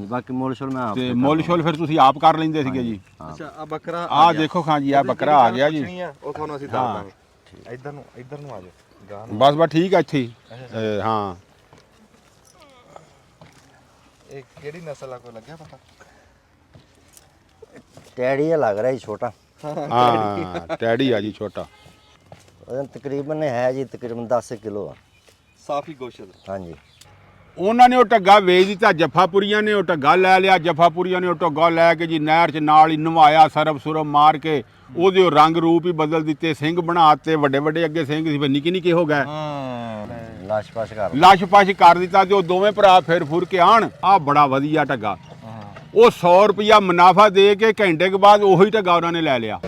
ਬਾਕੀ ਮੁੱਲ ਸ਼ੁਲ ਮੈਂ ਆਪ ਤੇ ਮੁੱਲ ਸ਼ੁਲ ਫਿਰ ਤੁਸੀਂ ਆਪ ਕਰ ਲੈਂਦੇ ਸੀਗੇ ਜੀ। ਅੱਛਾ ਆ ਬੱਕਰਾ ਆਹ ਦੇਖੋ ਖਾਂ ਜੀ, ਆ ਬੱਕਰਾ ਆ ਗਿਆ ਜੀ। ਉਹ ਤੁਹਾਨੂੰ ਅਸੀਂ ਦੱਸ ਦਾਂਗੇ। ਇੱਧਰ ਨੂੰ ਆ ਜਾਓ ਗਾਂ ਨੂੰ। ਬਸ ਠੀਕ ਆ ਇੱਥੇ ਹੀ। ਹਾਂ ਇਹ ਕਿਹੜੀ ਨਸਲ ਆ, ਕੋਈ ਲੱਗਿਆ ਪਤਾ? ਟੈਡੀ ਲੱਗ ਰਿਹਾ ਜੀ ਛੋਟਾ। ਹਾਂ ਟੈਡੀ ਆ ਜੀ ਛੋਟਾ। ਉਹਦਾ ਤਕਰੀਬਨ ਹੈ ਜੀ ਤਕਰੀਬਨ 10 ਕਿਲੋ ਆ। ਸਾਫੀ ਗੋਸ਼ਤ। ਹਾਂਜੀ ਉਹਨਾਂ ਨੇ ਉਹ ਢੱਗਾ ਵੇਚ ਦਿੱਤਾ, ਜੱਫਾਪੁਰੀਆਂ ਨੇ ਉਹ ਢੱਗਾ ਲੈ ਲਿਆ। ਜੱਫਾਪੁਰੀਆਂ ਨੇ ਉਹ ਢੱਗਾ ਲੈ ਕੇ ਜੀ ਨਹਿਰ 'ਚ ਨਾਲ ਹੀ ਨਵਾਇਆ, ਸਰਬ ਸੁਰਬ ਮਾਰ ਕੇ ਉਹਦੇ ਉਹ ਰੰਗ ਰੂਪ ਹੀ ਬਦਲ ਦਿੱਤੇ, ਸਿੰਘ ਬਣਾਤੇ ਵੱਡੇ ਵੱਡੇ। ਅੱਗੇ ਸਿੰਘ ਸੀ ਫਿਰ ਨਿੱਕੇ ਨਿੱਕੇ ਹੋ ਗਏ। ਲਾਸ਼ ਪਾਸ਼ ਕਰ ਲਾਸ਼ ਪਾਸ਼ ਕਰ ਦਿੱਤਾ ਤੇ ਉਹ ਦੋਵੇਂ ਭਰਾ ਫਿਰ ਫੁਰ ਕੇ ਆਣ। ਆ ਬੜਾ ਵਧੀਆ ਢੱਗਾ, ਉਹ 100 ਰੁਪਇਆ ਮੁਨਾਫਾ ਦੇ ਕੇ ਘੰਟੇ ਕੇ ਬਾਅਦ ਉਹੀ ਢੱਗਾ ਉਹਨਾਂ ਨੇ ਲੈ ਲਿਆ।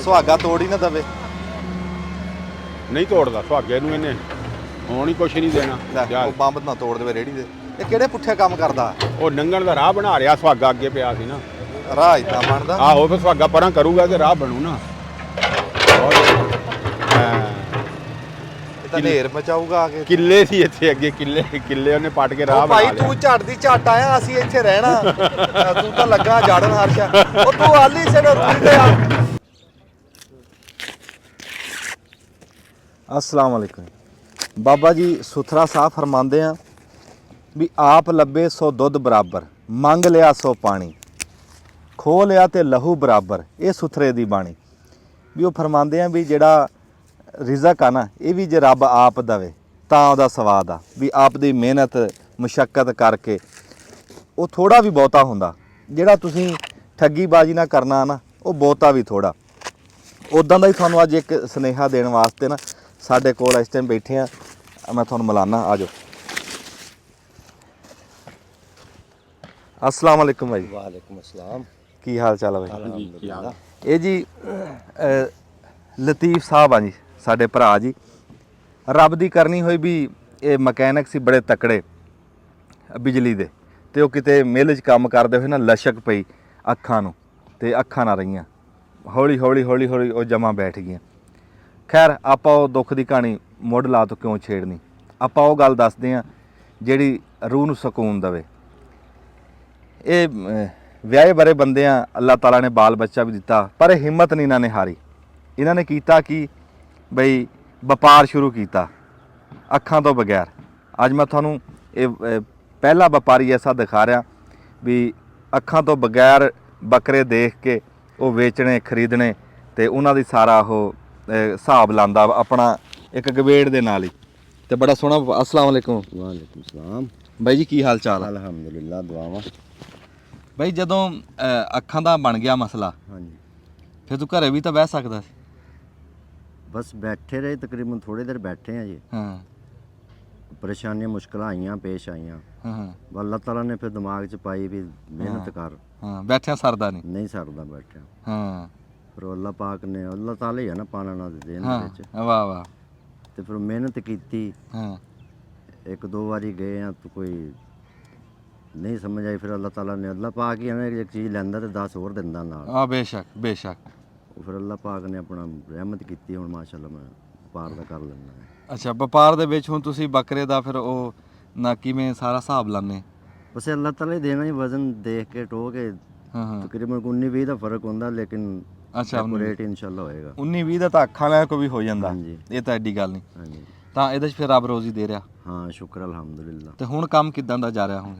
ਸੁਹਾਗਾ ਤੋੜ ਹੀ ਨਾ ਦਵੇ। ਨਹੀਂ ਤੋੜਦਾ ਸੁਹਾਗੇ ਨੂੰ, ਇਹਨੇ ਹੁਣ ਹੀ ਕੁਛ ਨਹੀਂ ਦੇਣਾ। ਉਹ ਬੰਬ ਨਾ ਤੋੜ ਦੇਵੇ ਰੇੜੀ ਦੇ। ਇਹ ਕਿਹੜੇ ਪੁੱਠੇ ਕੰਮ ਕਰਦਾ? ਉਹ ਨੰਗਣ ਦਾ ਰਾਹ ਬਣਾ ਰਿਹਾ, ਸੁਹਾਗਾ ਅੱਗੇ ਪਿਆ ਸੀ ਨਾ। ਰਾਹ ਇਦਾਂ ਬਣਦਾ। ਆਹੋ ਫਿਰ ਸੁਹਾਗਾ ਪਰਾਂ ਕਰੂਗਾ ਤੇ ਰਾਹ ਬਣੂ ਨਾ। ਇਹ ਤਾਂ ਢੇਰ ਮਚਾਊਗਾ ਆ ਕੇ। ਕਿੱਲੇ ਸੀ ਇੱਥੇ ਅੱਗੇ, ਕਿੱਲੇ ਉਹਨੇ ਪੱਟ ਕੇ ਰਾਹ ਬਣਾ ਭਾਈ ਲਿਆ। ਤੂੰ ਝੱਟ ਦੀ ਝੱਟ ਆਇਆ, ਅਸੀਂ ਇੱਥੇ ਰਹਿਣਾ। ਤੂੰ ਤਾਂ ਲੱਗਾ ਜਾੜਨ ਹਰਸ਼ਾ। ਉਹ ਤੂੰ ਆਲੀ ਸਿਰ ਰੂਲ ਤੇ ਆ। अस्सलाम वालेकुम। बाबा जी सुथरा साफ फरमाते हैं भी आप लब्बे सो दुध बराबर, मंग लिया सो पानी, खो लिया तो लहू बराबर। ये सुथरे दी बाणी भी वो फरमाते हैं भी जिहड़ा रिजक आ ना, ये भी जे रब आप दवे तां उहदा स्वाद आ। भी आप दी मेहनत मुशक्कत करके वो थोड़ा भी बहुता हुंदा, जिहड़ा तुसीं ठग्गीबाजी ना करना ना वो बहुता भी थोड़ा। उदां दा ही तुहानूं अज एक सुनेहा देण वास्ते ना ਸਾਡੇ ਕੋਲ ਇਸ ਟਾਈਮ ਬੈਠੇ ਆ, ਮੈਂ ਤੁਹਾਨੂੰ ਮਿਲਾਨਾ। ਆ ਜਾਓ। अस्सलाम वालेकुम भाई। ਵਾਲੇਕੁਮ ਅਸਲਾਮ। ਕੀ ਹਾਲ ਚਾਲ ਹੈ ਭਾਈ? ਅਲਹਮਦੁਲਿਲਾ। ਇਹ ਜੀ ਲਤੀਫ ਸਾਹਿਬ ਆ ਜੀ, ਸਾਡੇ ਭਰਾ ਜੀ। ਰੱਬ ਦੀ ਕਰਨੀ ਹੋਈ ਵੀ ਇਹ ਮਕੈਨਿਕ ਸੀ ਬੜੇ ਤਕੜੇ ਬਿਜਲੀ ਦੇ, ਤੇ ਉਹ ਕਿਤੇ ਮਿੱਲ 'ਚ ਕੰਮ ਕਰਦੇ ਹੋਏ ਨਾ ਲਸ਼ਕ ਪਈ ਅੱਖਾਂ ਨੂੰ, ਤੇ ਅੱਖਾਂ ਨਾ ਰਹੀਆਂ। ਹੌਲੀ ਹੌਲੀ ਉਹ ਜਮਾ ਬੈਠ ਗਈਆਂ। ਖੈਰ ਆਪਾਂ ਉਹ ਦੁੱਖ ਦੀ ਕਹਾਣੀ ਮੁੱਢ ਲਾ ਤੋਂ ਕਿਉਂ ਛੇੜਨੀ, ਆਪਾਂ ਉਹ ਗੱਲ ਦੱਸਦੇ ਹਾਂ ਜਿਹੜੀ ਰੂਹ ਨੂੰ ਸਕੂਨ ਦੇਵੇ। ਇਹ ਵਿਆਹੇ ਬਰੇ ਬੰਦੇ ਆ, ਅੱਲਾਹ ਤਾਲਾ ਨੇ ਬਾਲ ਬੱਚਾ ਵੀ ਦਿੱਤਾ, ਪਰ ਇਹ ਹਿੰਮਤ ਨਹੀਂ ਇਹਨਾਂ ਨੇ ਹਾਰੀ। ਇਹਨਾਂ ਨੇ ਕੀਤਾ ਕਿ ਬਈ ਵਪਾਰ ਸ਼ੁਰੂ ਕੀਤਾ ਅੱਖਾਂ ਤੋਂ ਬਗੈਰ। ਅੱਜ ਮੈਂ ਤੁਹਾਨੂੰ ਇਹ ਪਹਿਲਾ ਵਪਾਰੀ ਐਸਾ ਦਿਖਾ ਰਿਹਾ ਵੀ ਅੱਖਾਂ ਤੋਂ ਬਗੈਰ ਬੱਕਰੇ ਦੇਖ ਕੇ ਉਹ ਵੇਚਣੇ ਖਰੀਦਣੇ, ਤੇ ਉਹਨਾਂ ਦੀ ਸਾਰਾ ਉਹ ਹਿਸਾਬ ਲਾਂਦਾ ਆਪਣਾ ਇੱਕ ਗਵੇੜ ਦੇ ਨਾਲ ਹੀ। ਤੇ ਬੜਾ ਸੋਹਣਾ। अस्सलाम वालेकुम। ਵਾਲੇਕੁਮ ਸਲਾਮ। ਬਾਈ ਜੀ ਕੀ ਹਾਲ ਚਾਲ ਆ? ਅਲਹਮਦੁਲਿਲਾ ਦੁਆਵਾਂ। ਬਾਈ ਜਦੋਂ ਅੱਖਾਂ ਦਾ ਬਣ ਗਿਆ ਮਸਲਾ, ਹਾਂਜੀ ਫਿਰ ਤੂੰ ਘਰੇ ਵੀ ਤਾਂ ਬਹਿ ਸਕਦਾ ਸੀ। ਬਸ ਬੈਠੇ ਰਹੇ, ਤਕਰੀਬਨ ਥੋੜੀ ਦੇਰ ਬੈਠੇ ਆ ਜੀ। ਹਾਂ ਪਰੇਸ਼ਾਨੀਆਂ ਮੁਸ਼ਕਲਾਂ ਆਈਆਂ, ਪੇਸ਼ ਆਈਆਂ। ਹਾਂ ਅੱਲਾਹ ਤਾਲਾ ਨੇ ਫਿਰ ਦਿਮਾਗ 'ਚ ਪਾਈ ਵੀ ਮਿਹਨਤ ਕਰ। ਹਾਂ ਬੈਠਿਆ ਸਰਦਾ ਨਹੀਂ। ਨਹੀਂ ਸਰਦਾ ਬੈਠਿਆ। ਹਾਂ ਫਿਰ ਅੱਲਾਹ ਪਾਕ ਨੇ, ਅੱਲਾਹ ਤਾਲਾ ਹੀ ਆ ਨਾ ਪਾਣਾ ਨਾ ਦੇਣ ਹਾਂ ਦੇ ਵਿੱਚ। ਵਾਹ ਵਾਹ। ਤੇ ਫਿਰ ਮਿਹਨਤ ਕੀਤੀ। ਹਾਂ ਇੱਕ ਦੋ ਵਾਰੀ ਗਏ ਆ ਤਾਂ ਕੋਈ ਨਹੀਂ ਸਮਝ ਆਈ। ਫਿਰ ਅੱਲਾਹ ਤਾਲਾ ਨੇ, ਅੱਲਾਹ ਪਾਕ ਹੀ ਐਵੇਂ ਇੱਕ ਚੀਜ਼ ਲੈਂਦਾ ਤੇ 10 ਹੋਰ ਦਿੰਦਾ ਨਾਲ। ਆ ਬੇਸ਼ੱਕ ਬੇਸ਼ੱਕ। ਉਹ ਫਿਰ ਅੱਲਾਹ ਪਾਕ ਨੇ ਆਪਣਾ ਰਹਿਮਤ ਕੀਤੀ। ਹੁਣ ਮਾਸ਼ਾਅੱਲਾ ਮੈਂ ਵਪਾਰ ਦਾ ਕਰ ਲੈਂਦਾ। ਅੱਛਾ ਵਪਾਰ ਦੇ ਵਿੱਚ ਹੁਣ ਤੁਸੀਂ ਬੱਕਰੇ ਦਾ ਫਿਰ ਉਹ ਨਾ ਕਿਵੇਂ ਸਾਰਾ ਹਿਸਾਬ ਲਾਣੇ? ਬਸ ਅੱਲਾਹ ਤਾਲਾ ਹੀ ਦੇਣਾ ਹੀ, ਵਜ਼ਨ ਦੇਖ ਕੇ ਟੋ ਕੇ। ਹਾਂ ਹਾਂ ਤਕਰੀਬਨ 19-20 ਦਾ ਫਰਕ ਹੁੰਦਾ, ਲੇਕਿਨ ਅੱਛਾ ਰੇਟ ਇਨਸ਼ਾਅੱਲਾ ਹੋਏਗਾ। 19-20 ਦਾ ਤਾਂ ਅੱਖਾਂ ਲੈ ਕੋਈ ਵੀ ਹੋ ਜਾਂਦਾ। ਹਾਂਜੀ। ਇਹ ਤਾਂ ਐਡੀ ਗੱਲ ਨਹੀਂ। ਹਾਂਜੀ ਤਾਂ ਇਹਦੇ 'ਚ ਫਿਰ ਰੱਬ ਰੋਜ਼ੀ ਦੇ ਰਿਹਾ। ਹਾਂ ਸ਼ੁਕਰ ਅਲਹਮਦੁਲਿਲਾ। ਤੇ ਹੁਣ ਕੰਮ ਕਿੱਦਾਂ ਦਾ ਜਾ ਰਿਹਾ ਹੁਣ?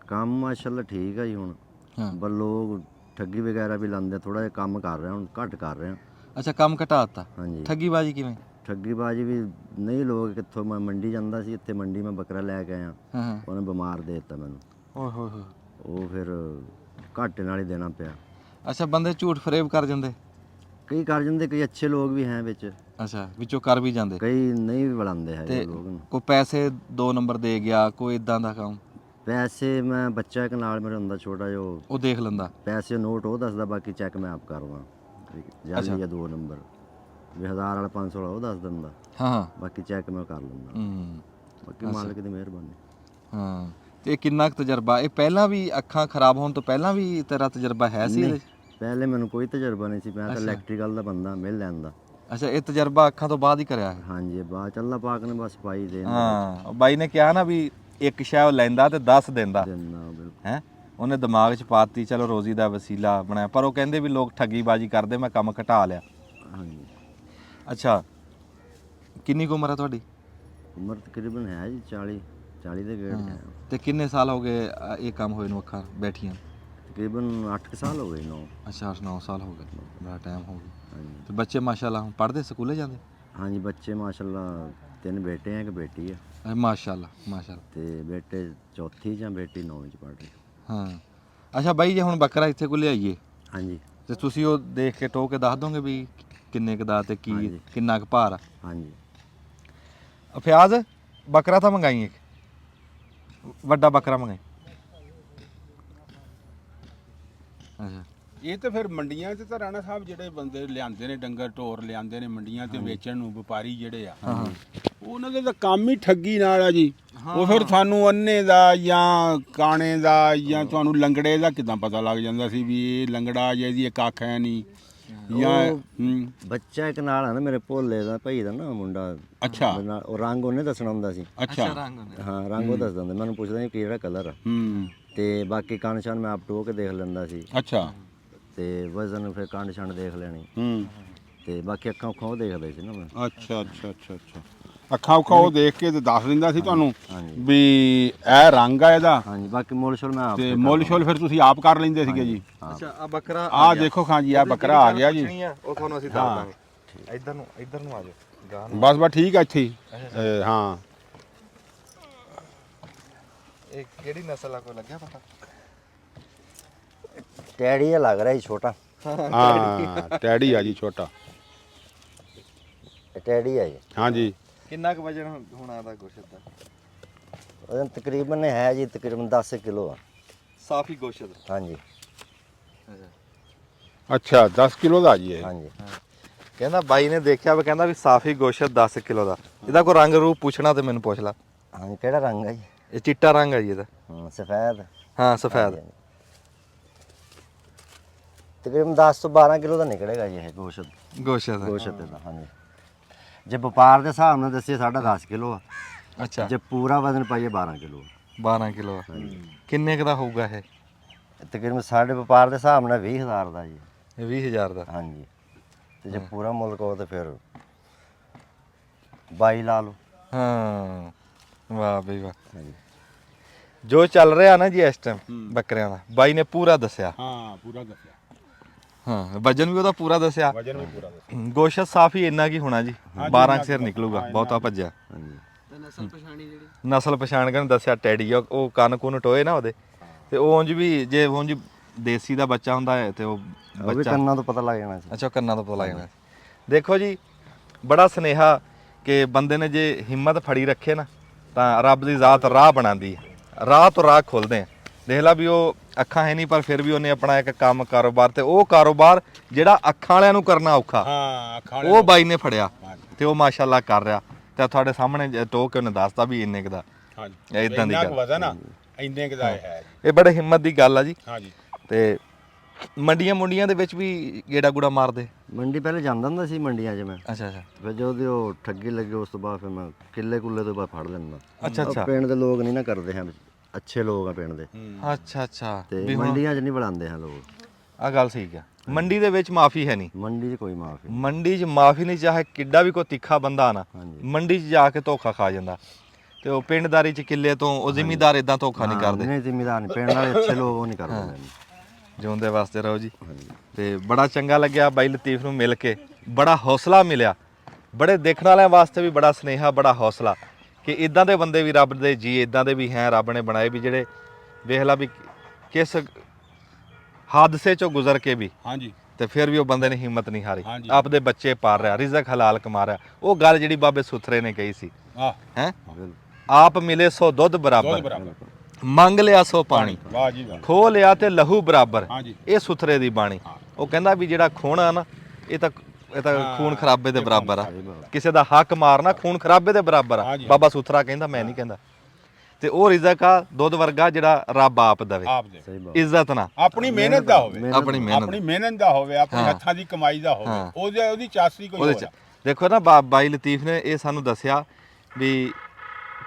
ਕੰਮ ਮਾਸ਼ਾਅੱਲਾ ਠੀਕ ਆ ਜੀ ਹੁਣ। ਹਾਂ ਪਰ ਲੋਕ ਠੱਗੀ ਵਗੈਰਾ ਵੀ ਲਾਉਂਦੇ, ਥੋੜਾ ਜਿਹਾ ਕੰਮ ਕਰ ਰਿਹਾ ਹੁਣ, ਘੱਟ ਕਰ ਰਿਹਾ। ਅੱਛਾ ਕੰਮ ਘਟਾਤਾ। ਹਾਂਜੀ ਠੱਗੀਬਾਜੀ ਕਿਵੇਂ? ਠੱਗੀਬਾਜੀ ਵੀ ਨਹੀਂ, ਲੋਕ ਕਿੱਥੋਂ। ਮੈਂ ਮੰਡੀ ਜਾਂਦਾ ਸੀ, ਇੱਥੇ ਮੰਡੀ ਮੈਂ ਬੱਕਰਾ ਲੈ ਕੇ ਆਇਆ, ਹਾਂ ਹਾਂ। ਉਹਨੇ ਬਿਮਾਰ ਦੇ ਦਿੱਤਾ ਮੈਨੂੰ। ਓਏ ਹੋਏ ਹੋਏ। ਉਹ ਫਿਰ ਘਾਟੇ ਨਾਲ ਹੀ ਦੇਣਾ ਪਿਆ। ਅੱਛਾ ਬੰਦੇ ਝੂਠ ਫਰੇਬ ਕਰ ਜਾਂਦੇ? ਕਈ ਕਰ ਜਾਂਦੇ, ਕਈ ਅੱਛੇ ਲੋਕ ਵੀ ਹੈ ਵਿੱਚ, ਅੱਛਾ ਵਿੱਚੋਂ ਕਰ ਵੀ ਜਾਂਦੇ। ਕਈ ਨਹੀਂ ਵੀ ਬੁਲਾਉਂਦੇ ਤੇ ਹੈਗੇ ਲੋਕ ਨੂੰ। ਕੋਈ ਪੈਸੇ 2 ਨੰਬਰ ਦੇ ਗਿਆ, ਕੋਈ ਇਦਾਂ ਦਾ ਕੰਮ? ਪੈਸੇ ਮੈਂ, ਬੱਚਾ ਇੱਕ ਨਾਲ ਮੇਰੇ ਹੁੰਦਾ ਛੋਟਾ ਜਿਹਾ, ਉਹ ਦੇਖ ਲੈਂਦਾ। ਪੈਸੇ ਨੋਟ ਉਹ ਦੱਸਦਾ, ਬਾਕੀ ਚੈੱਕ ਮੈਂ ਆਪ ਕਰਵਾ। ਜਲਦੀ ਜਾਂ 2 ਨੰਬਰ ਵੀ 1000 ਵਾਲਾ 500 ਵਾਲਾ ਉਹ ਦੱਸ ਦਿੰਦਾ, ਹਾਂ ਹਾਂ। ਬਾਕੀ ਚੈੱਕ ਮੈਂ ਕਰ ਲੈਂਦਾ। ਬਾਕੀ ਮਾਲਕ ਦੀ ਮਿਹਰਬਾਨੀ। ਹਾਂ ਤੇ ਕਿੰਨਾ ਕੁ ਤਜਰਬਾ? ਇਹ ਪਹਿਲਾਂ ਵੀ ਅੱਖਾਂ ਖਰਾਬ ਹੋਣ ਤੋਂ ਪਹਿਲਾਂ ਵੀ ਤੇਰਾ ਤਜਰਬਾ ਹੈ ਸੀ ਇਹਦੇ 'ਚ? ਪਹਿਲੇ ਮੈਨੂੰ ਕੋਈ ਤਜਰਬਾ ਨਹੀਂ ਸੀ, ਮੈਂ ਤਾਂ ਇਲੈਕਟ੍ਰੀਕਲ ਦਾ ਬੰਦਾ, ਮਿਲ ਲੈਂਦਾ। ਅੱਛਾ ਇਹ ਤਜਰਬਾ ਅੱਖਾਂ ਤੋਂ ਬਾਅਦ ਹੀ ਕਰਿਆ ਹੈ? ਹਾਂਜੀ ਬਾਅਦ ਚ ਅੱਲਾਹ ਪਾਕ ਨੇ ਬਸ ਪਾਈ ਦੇ ਹਾਂ ਬਾਈ ਨੇ ਕਿਹਾ ਨਾ ਵੀ ਇੱਕ ਸ਼ੈ ਉਹ ਲੈਂਦਾ ਤੇ 10 ਦਿੰਦਾ ਦਿੰਦਾ ਬਿਲਕੁਲ। ਹੈ। ਉਹਨੇ ਦਿਮਾਗ 'ਚ ਪਾਤੀ ਚਲੋ ਰੋਜ਼ੀ ਦਾ ਵਸੀਲਾ ਬਣਾਇਆ, ਪਰ ਉਹ ਕਹਿੰਦੇ ਵੀ ਲੋਕ ਠੱਗੀਬਾਜ਼ੀ ਕਰਦੇ, ਮੈਂ ਕੰਮ ਘਟਾ ਲਿਆ। ਹਾਂਜੀ। ਅੱਛਾ, ਕਿੰਨੀ ਕੁ ਉਮਰ ਹੈ ਤੁਹਾਡੀ? ਉਮਰ ਤਕਰੀਬਨ ਹੈ ਜੀ 40 ਦੇ ਗੇੜ ਹੈ। ਤੇ ਕਿੰਨੇ ਸਾਲ ਹੋ ਗਏ ਇਹ ਕੰਮ ਹੋਏ ਨੂੰ ਅੱਖਾਂ ਬੈਠੀਆਂ? ਤਕਰੀਬਨ 8 ਸਾਲ ਹੋ ਗਏ 9। ਅੱਛਾ 8-9 ਸਾਲ ਹੋ ਗਏ, ਬੜਾ ਟਾਈਮ ਹੋ ਗਿਆ। ਹਾਂਜੀ। ਤੇ ਬੱਚੇ ਮਾਸ਼ਾਅੱਲਾ ਹੁਣ ਪੜ੍ਹਦੇ, ਸਕੂਲੇ ਜਾਂਦੇ? ਹਾਂਜੀ, ਬੱਚੇ ਮਾਸ਼ਾਅੱਲਾ 3 ਬੇਟੇ ਹੈ, ਇੱਕ ਬੇਟੀ ਹੈ। ਮਾਸ਼ਾਅੱਲਾ ਮਾਸ਼ਾਅੱਲਾ। ਤੇ ਬੇਟੇ ਚੌਥੀ ਜਾਂ ਬੇਟੀ 9ਵੀਂ ਚ ਪੜ੍ਹ ਰਹੀ। ਹਾਂ। ਅੱਛਾ ਬਾਈ, ਜੇ ਹੁਣ ਬੱਕਰਾ ਇੱਥੇ ਕੋਲ ਲਿਆਈਏ ਹਾਂਜੀ। ਤੇ ਤੁਸੀਂ ਉਹ ਦੇਖ ਕੇ ਟੋਕ ਕੇ ਦੱਸ ਦੋਗੇ ਵੀ ਕਿੰਨੇ ਕੁ ਦਾ ਤੇ ਕੀ ਹਾਂਜੀ। ਕਿੰਨਾ ਕੁ ਭਾਰ ਆ? ਹਾਂਜੀ। ਫਿਆਜ਼ ਬੱਕਰਾ ਤਾਂ ਮੰਗਾਈ, ਇੱਕ ਵੱਡਾ ਬੱਕਰਾ ਮੰਗਾਈ। ਅੱਛਾ ਇਹ ਤਾਂ ਫਿਰ ਮੰਡੀਆਂ 'ਚ ਤਾਂ ਰਾਣਾ ਸਾਹਿਬ ਜਿਹੜੇ ਬੰਦੇ ਲਿਆਂਦੇ ਨੇ, ਡੰਗਰ ਢੋਰ ਲਿਆਂਦੇ ਨੇ ਮੰਡੀਆਂ ਤੇ ਵੇਚਣ ਨੂੰ, ਵਪਾਰੀ ਜਿਹੜੇ ਆ, ਉਹਨਾਂ ਦਾ ਤਾਂ ਕੰਮ ਹੀ ਠੱਗੀ ਨਾਲ ਆ ਜੀ। ਉਹ ਫਿਰ ਤੁਹਾਨੂੰ ਅੰਨੇ ਦਾ ਜਾਂ ਕਾਣੇ ਦਾ ਜਾਂ ਤੁਹਾਨੂੰ ਲੰਗੜੇ ਦਾ ਕਿਦਾਂ ਪਤਾ ਲੱਗ ਜਾਂਦਾ ਸੀ ਵੀ ਇਹ ਲੰਗੜਾ ਜਾਂ ਇਹਦੀ ਇੱਕ ਅੱਖ ਹੈ ਨਹੀਂ ਜਾਂ ਬੱਚਾ ਇੱਕ ਨਾਲ ਹੈ ਨਾ ਮੇਰੇ ਭੋਲੇ ਦਾ ਭਾਈ ਦਾ ਨਾ ਮੁੰਡਾ। ਅੱਛਾ। ਉਹ ਰੰਗ ਉਹਨੇ ਦੱਸਣਾ ਹੁੰਦਾ ਸੀ। ਅੱਛਾ। ਹਾਂ, ਰੰਗ ਉਹ ਦੱਸਦਾ ਹੁੰਦਾ, ਮੈਨੂੰ ਪੁੱਛਦਾ ਸੀ ਕਿਹੜਾ ਕਲਰ ਆ। ਤੇ ਬਾਕੀ ਕੰਨ ਨਿਸ਼ਾਨ ਮੈਂ ਆਪ ਟੋਕ ਕੇ ਦੇਖ ਲੈਂਦਾ ਸੀ। ਅੱਛਾ। ਤੇ ਵਜ਼ਨ ਫਿਰ ਕੰਨ ਨਿਸ਼ਾਨ ਦੇਖ ਲੈਣੀ। ਤੇ ਬਾਕੀ ਅੱਖਾਂ ਉੱਖਾਂ ਉਹ ਦੇਖਦੇ ਸੀ ਨਾ ਮੈਂ। ਅੱਛਾ ਅੱਛਾ ਅੱਛਾ ਅੱਛਾ। ਅੱਖਾਂ ਉੱਖਾਂ ਉਹ ਦੇਖ ਕੇ ਤੇ ਦੱਸ ਦਿੰਦਾ ਸੀ ਤੁਹਾਨੂੰ ਹਾਂਜੀ। ਵੀ ਇਹ ਰੰਗ ਆ ਇਹਦਾ। ਹਾਂਜੀ, ਬਾਕੀ ਮੁੱਲ ਸ਼ੁਲ ਮੈਂ ਆਪ ਤੇ ਮੁੱਲ ਸ਼ੁਲ ਫਿਰ ਤੁਸੀਂ ਆਪ ਕਰ ਲੈਂਦੇ ਸੀਗੇ ਜੀ? ਅੱਛਾ, ਆ ਬੱਕਰਾ ਆਹ ਦੇਖੋ ਖਾਂ ਜੀ, ਆਹ ਬੱਕਰਾ ਆ ਗਿਆ ਜੀ। ਉਹ ਤੁਹਾਨੂੰ ਅਸੀਂ ਦੱਸ ਦਾਂਗੇ। ਇੱਧਰ ਨੂੰ ਆ ਜਾਓ। ਬਸ ਬਸ ਠੀਕ ਆ ਇੱਥੇ ਹੀ। ਹਾਂ। ਇਹ ਕਿਹੜੀ ਨਸਲ ਆ, ਕੋਈ ਲੱਗਿਆ ਪਤਾ? ਟੈਡੀ ਲੱਗ ਰਿਹਾ ਜੀ, ਛੋਟਾ। ਹਾਂ, ਟੈਡੀ ਆ ਜੀ ਛੋਟਾ। ਇਹ ਟੈਡੀ ਆ ਜੀ। ਹਾਂਜੀ। ਕਿੰਨਾ ਕੁ ਵਜਨ ਹੋਣਾ ਦਾ ਗੋਸ਼ਤ ਦਾ? ਵਜ਼ਨ ਤਕਰੀਬਨ ਹੈ ਜੀ, ਤਕਰੀਬਨ 10 ਕਿਲੋ ਆ। ਸਾਫੀ ਗੋਸ਼ਤ? ਹਾਂਜੀ। ਅੱਛਾ, 10 ਕਿਲੋ ਦਾ ਜੀ ਇਹ? ਹਾਂਜੀ। ਕਹਿੰਦਾ ਬਾਈ ਨੇ ਦੇਖਿਆ ਵਾ, ਕਹਿੰਦਾ ਵੀ ਸਾਫੀ ਗੋਸ਼ਤ 10 ਕਿਲੋ ਦਾ। ਇਹਦਾ ਕੋਈ ਰੰਗ ਰੂਪ ਪੁੱਛਣਾ ਤੇ ਮੈਨੂੰ ਪੁੱਛ ਲਾ। ਹਾਂਜੀ, ਕਿਹੜਾ ਰੰਗ ਹੈ ਜੀ? ਇਹ ਚਿੱਟਾ ਰੰਗ ਹੈ ਜੀ ਇਹਦਾ। ਹਾਂ, ਸਫੈਦ। ਹਾਂ, ਸਫੈਦ। ਤਕਰੀਬਨ 10 ਤੋਂ 12 ਕਿਲੋ ਦਾ ਨਿਕਲੇਗਾ ਜੀ ਇਹ ਗੋਸ਼ਤ। ਗੋਸ਼ਤ ਦਾ ਹਾਂਜੀ। ਜੇ ਵਪਾਰ ਦੇ ਹਿਸਾਬ ਨਾਲ ਦੱਸੀਏ ਸਾਡਾ 10 ਕਿਲੋ ਆ। ਅੱਛਾ। ਜੇ ਪੂਰਾ ਵਜ਼ਨ ਪਾਈਏ 12 ਕਿਲੋ। 12 ਕਿਲੋ। ਕਿੰਨੇ ਕੁ ਦਾ ਹੋਊਗਾ ਇਹ? ਤਕਰੀਬਨ ਸਾਡੇ ਵਪਾਰ ਦੇ ਹਿਸਾਬ ਨਾਲ 20,000 ਦਾ ਜੀ। ਇਹ 20,000 ਦਾ? ਹਾਂਜੀ। ਤੇ ਜੇ ਪੂਰਾ ਮੁੱਲ ਕਹੋ ਤਾਂ ਫਿਰ 22 ਲਾ ਲਓ। ਹਾਂ, ਵਾਹ ਬਈ ਵਾਹ। ਹਾਂਜੀ। ਜੋ ਚੱਲ ਰਿਹਾ ਨਾ ਜੀ ਇਸ ਟਾਈਮ ਬੱਕਰਿਆਂ ਦਾ, ਬਾਈ ਨੇ ਪੂਰਾ ਦੱਸਿਆ। ਹਾਂ, ਪੂਰਾ ਦੱਸਿਆ। ਹਾਂ, ਵਜਨ ਵੀ ਉਹਦਾ ਪੂਰਾ ਦੱਸਿਆ। ਵਜਨ ਵੀ ਪੂਰਾ ਦੱਸਿਆ। ਗੋਸ਼ਤ ਸਾਫ ਹੀ ਇੰਨਾ ਕੀ ਹੋਣਾ ਜੀ, 12 ਸਿਰ ਨਿਕਲੂਗਾ, ਬਹੁਤਾ ਭੱਜਿਆ। ਹਾਂਜੀ। ਨਸਲ ਪਛਾਣ ਕੇ ਦੱਸਿਆ ਟੈਡੀ, ਉਹ ਕੰਨ ਕੁੰਨ ਟੋਏ ਨਾ ਉਹਦੇ, ਤੇ ਉਹ ਉਂਝ ਵੀ ਜੇ ਉਂਝ ਦੇਸੀ ਦਾ ਬੱਚਾ ਹੁੰਦਾ ਹੈ ਤੇ ਉਹ ਉਹ ਵੀ ਕੰਨਾਂ ਤੋਂ ਪਤਾ ਲੱਗ ਜਾਣਾ ਸੀ। ਅੱਛਾ, ਕੰਨਾਂ ਤੋਂ ਪਤਾ ਲੱਗ ਜਾਣਾ। ਦੇਖੋ ਜੀ, ਬੜਾ ਸੁਨੇਹਾ ਕਿ ਬੰਦੇ ਨੇ ਜੇ ਹਿੰਮਤ ਫੜੀ ਰੱਖੇ ਨਾ ਤਾਂ ਰੱਬ ਦੀ ਜ਼ਾਤ ਰਾਹ ਬਣਾਉਂਦੀ ਹੈ, ਰਾਹ ਤੋਂ ਰਾਹ ਖੋਲਦੇ ਆ। ਦੇਖ ਲਾ ਵੀ ਉਹ ਅੱਖਾਂ ਹੈ ਨਹੀਂ, ਪਰ ਫਿਰ ਵੀ ਉਹਨੇ ਆਪਣਾ ਇੱਕ ਕੰਮ ਕਾਰੋਬਾਰ, ਤੇ ਉਹ ਕਾਰੋਬਾਰ ਜਿਹੜਾ ਅੱਖਾਂ ਵਾਲਿਆਂ ਨੂੰ ਕਰਨਾ ਔਖਾ, ਉਹ ਬਾਈ ਨੇ ਫੜਿਆ ਤੇ ਉਹ ਮਾਸ਼ਾਅੱਲਾ ਕਰ ਰਿਹਾ। ਤੇ ਤੁਹਾਡੇ ਸਾਹਮਣੇ ਟੋਕ ਕੇ ਉਹਨੇ ਦੱਸਤਾ ਵੀ ਇੰਨੇ ਕੁ ਦਾ। ਹਾਂਜੀ, ਇਦਾਂ ਦੀ ਗੱਲ ਵਜ਼ਨ ਆ, ਇੰਨੇ ਕੁ ਦਾ ਹੈ। ਇਹ ਬੜੇ ਹਿੰਮਤ ਦੀ ਗੱਲ ਆ ਜੀ। ਹਾਂਜੀ। ਤੇ ਮੰਡੀਆਂ ਦੇ ਵਿੱਚ ਵੀ ਗੇੜਾ ਗੂੜਾ ਮਾਰਦੇ? ਮੰਡੀ ਪਹਿਲੇ ਜਾਂਦਾ ਹੁੰਦਾ ਸੀ ਮੰਡੀਆਂ 'ਚ ਮੈਂ। ਅੱਛਾ ਅੱਛਾ। ਫਿਰ ਜਦੋਂ ਉਹ ਠੱਗੀ ਲੱਗੀ ਉਸ ਤੋਂ ਬਾਅਦ ਫਿਰ ਮੈਂ ਕਿੱਲੇ ਕੁੱਲੇ ਤੋਂ ਬਾਅਦ ਫੜ ਲੈਂਦਾ। ਅੱਛਾ ਅੱਛਾ। ਪਿੰਡ ਦੇ ਲੋਕ ਨਹੀਂ ਨਾ ਕਰਦੇ ਹਨ, ਅੱਛੇ ਲੋਕ ਆ ਪਿੰਡ ਦੇ। ਅੱਛਾ ਅੱਛਾ। ਤੇ ਮੰਡੀਆਂ 'ਚ ਨਹੀਂ ਬੁਲਾਉਂਦੇ ਹਨ ਲੋਕ। ਆ ਗੱਲ ਠੀਕ ਆ। ਮੰਡੀ ਦੇ ਵਿੱਚ ਮਾਫੀ ਹੈ ਨਹੀਂ। ਮੰਡੀ 'ਚ ਕੋਈ ਮਾਫੀ। ਮੰਡੀ 'ਚ ਮਾਫੀ ਨਹੀਂ, ਚਾਹੇ ਕਿੱਡਾ ਵੀ ਕੋਈ ਤਿੱਖਾ ਬੰਦਾ ਨਾ, ਮੰਡੀ 'ਚ ਜਾ ਕੇ ਧੋਖਾ ਖਾ ਜਾਂਦਾ। ਤੇ ਉਹ ਪਿੰਡਦਾਰੀ 'ਚ ਕਿੱਲੇ ਤੋਂ ਉਹ ਜ਼ਿਮੀਦਾਰ ਇਦਾਂ ਧੋਖਾ ਨਹੀਂ ਕਰਦੇ। ਨਹੀਂ, ਜ਼ਿਮੀਦਾਰ ਨਹੀਂ, ਪਿੰਡ ਵਾਲੇ ਅੱਛੇ ਲੋਕ ਉਹ ਨਹੀਂ ਕਰਦੇ। ਜਿਉਂਦੇ ਵਾਸਤੇ ਰਹੋ ਜੀ। ਤੇ ਬੜਾ ਚੰਗਾ ਲੱਗਿਆ ਬਾਈ ਲਤੀਫ ਨੂੰ ਮਿਲ ਕੇ, ਬੜਾ ਹੌਸਲਾ ਮਿਲਿਆ। ਬੜੇ ਦੇਖਣ ਵਾਲਿਆਂ ਵਾਸਤੇ ਵੀ ਬੜਾ ਸੁਨੇਹਾ, ਬੜਾ ਹੌਸਲਾ ਕਿ ਇਦਾਂ ਦੇ ਬੰਦੇ ਵੀ ਰੱਬ ਦੇ ਜੀ, ਇਦਾਂ ਦੇ ਵੀ ਹੈ ਰੱਬ ਨੇ ਬਣਾਏ ਵੀ ਜਿਹੜੇ ਵੇਖ ਲਾ ਵੀ ਕਿਸ ਹਾਦਸੇ ਚੋਂ ਗੁਜ਼ਰ ਕੇ ਵੀ, ਹਾਂਜੀ, ਤੇ ਫਿਰ ਵੀ ਉਹ ਬੰਦੇ ਨੇ ਹਿੰਮਤ ਨਹੀਂ ਹਾਰੀ, ਆਪਦੇ ਬੱਚੇ ਪਾਲ ਰਿਹਾ, ਰਿਜ਼ਕ ਹਲਾਲ ਕਮਾ ਰਿਹਾ। ਉਹ ਗੱਲ ਜਿਹੜੀ ਬਾਬੇ ਸੁਥਰੇ ਨੇ ਕਹੀ ਸੀ, ਹੈ ਆਪ ਮਿਲੇ ਸੋ ਦੁੱਧ ਬਰਾਬਰ, ਮੰਗ ਲਿਆ ਸੋ ਪਾਣੀ, ਵਾਹ ਜੀ ਵਾਹ, ਖੋ ਲਿਆ ਤੇ ਲਹੂ ਬਰਾਬਰ। ਇਹ ਸੁਥਰੇ ਦੀ ਬਾਣੀ। ਉਹ ਕਹਿੰਦਾ ਵੀ ਜਿਹੜਾ ਖੋਣਾ ਨਾ ਇਹ ਤਾਂ ਖੂਨ ਖਰਾਬੇ ਦੇ ਬਰਾਬਰ ਆ। ਕਿਸੇ ਦਾ ਹੱਕ ਮਾਰਨਾ ਖੂਨ ਖਰਾਬੇ ਦੇ ਬਰਾਬਰ ਆ। ਬਾਬਾ ਸੁਥਰਾ ਕਹਿੰਦਾ, ਮੈਂ ਨਹੀਂ ਕਹਿੰਦਾ। ਤੇ ਉਹ ਰਿਜ਼ਕ ਆ ਦੁੱਧ ਵਰਗਾ ਜਿਹੜਾ ਰੱਬ ਆਪ ਦੇਵੇ, ਇੱਜ਼ਤ ਨਾ, ਆਪਣੀ ਮਿਹਨਤ ਦਾ ਹੋਵੇ, ਆਪਣੀ ਮਿਹਨਤ ਦਾ ਹੋਵੇ, ਆਪਣੇ ਹੱਥਾਂ ਦੀ ਕਮਾਈ ਦਾ ਹੋਵੇ, ਉਹਦੀ ਚਾਸੀ ਕੋਈ ਹੋਵੇ। ਦੇਖੋ ਨਾ ਬਾਈ ਲਤੀਫ ਨੇ ਇਹ ਸਾਨੂੰ ਦੱਸਿਆ ਵੀ